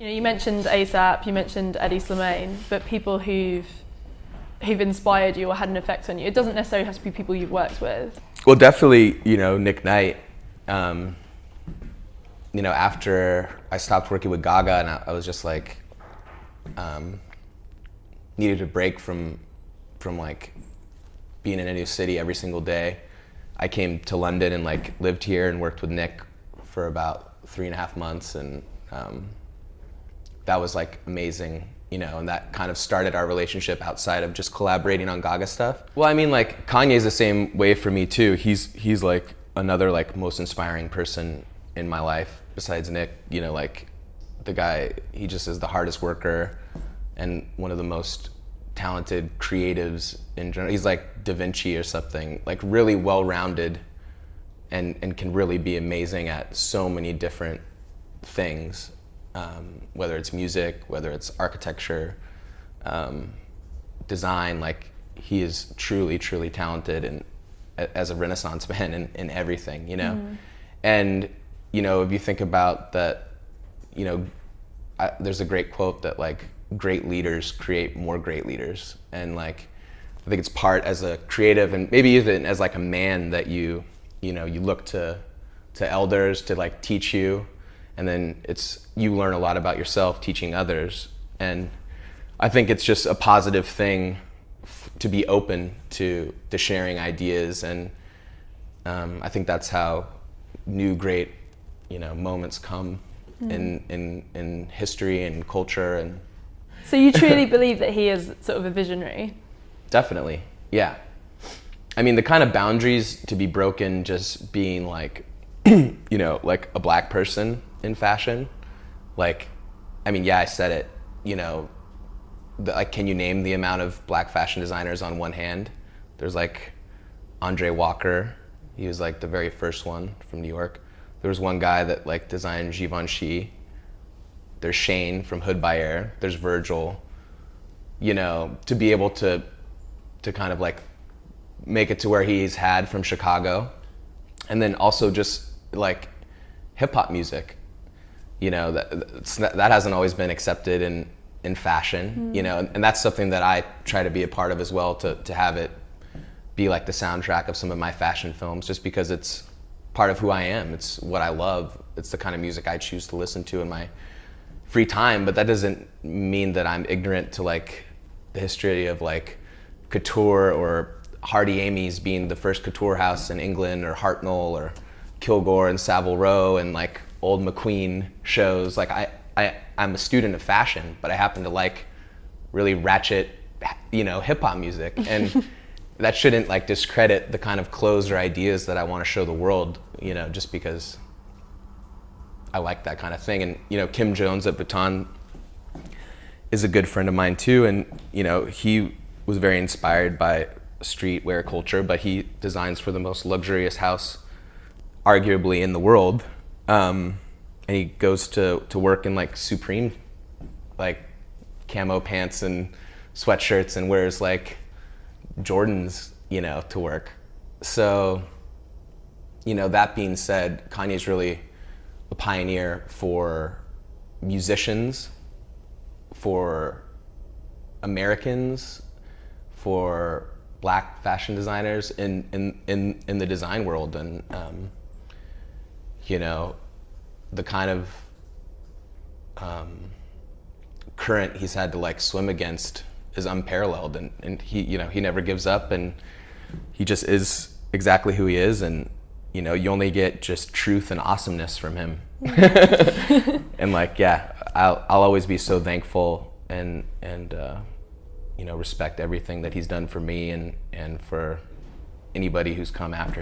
You know, you mentioned ASAP, you mentioned Eddie Slimane, but people who've inspired you or had an effect on you, it doesn't necessarily have to be people you've worked with. Well, definitely, Nick Knight. After I stopped working with Gaga, and I was just like, needed a break from like being in a new city every single day. I came to London and like lived here and worked with Nick for about 3.5 months, and that was like amazing, and that kind of started our relationship outside of just collaborating on Gaga stuff. Well, I mean, like Kanye's the same way for me too. He's like another like most inspiring person in my life besides Nick. Like the guy, he just is the hardest worker and one of the most talented creatives in general. He's like Da Vinci or something, like really well-rounded and can really be amazing at so many different things, whether it's music, whether it's architecture, design. Like he is truly, truly talented and as a Renaissance man in everything, Mm. And, if you think about that, there's a great quote that like great leaders create more great leaders. And like, I think it's part as a creative and maybe even as like a man that you look to elders to like teach you, and then you learn a lot about yourself teaching others. And I think it's just a positive thing to be open to sharing ideas, and I think that's how new great moments come in history and culture. And so you truly believe that he is sort of a visionary? Definitely, yeah. I mean, the kind of boundaries to be broken just being like like a black person in fashion, like, I mean, yeah, I said it, like, can you name the amount of black fashion designers on one hand? There's like Andre Walker, he was like the very first one from New York. There was one guy that like designed Givenchy. There's Shane from Hood by Air. There's Virgil. To be able to kind of like make it to where he's had from Chicago, and then also just like hip hop music. That hasn't always been accepted in fashion. And that's something that I try to be a part of as well, to have it be like the soundtrack of some of my fashion films, just because it's part of who I am. It's what I love. It's the kind of music I choose to listen to in my free time. But that doesn't mean that I'm ignorant to like the history of like couture, or Hardy Amy's being the first couture house in England, or Hartnell or Kilgore and Savile Row and like old McQueen shows. Like I'm a student of fashion, but I happen to like really ratchet, hip hop music. And that shouldn't like discredit the kind of clothes or ideas that I want to show the world, just because I like that kind of thing. And, Kim Jones at Vuitton is a good friend of mine too. And, he was very inspired by streetwear culture, but he designs for the most luxurious house arguably in the world. And he goes to work in like Supreme, like camo pants and sweatshirts, and wears like Jordans, to work. So, that being said, Kanye's really a pioneer for musicians, for Americans, for black fashion designers in the design world. And the kind of current he's had to like swim against is unparalleled, and he he never gives up, and he just is exactly who he is. And you only get just truth and awesomeness from him. And like, yeah, I'll always be so thankful and respect everything that he's done for me and for anybody who's come after.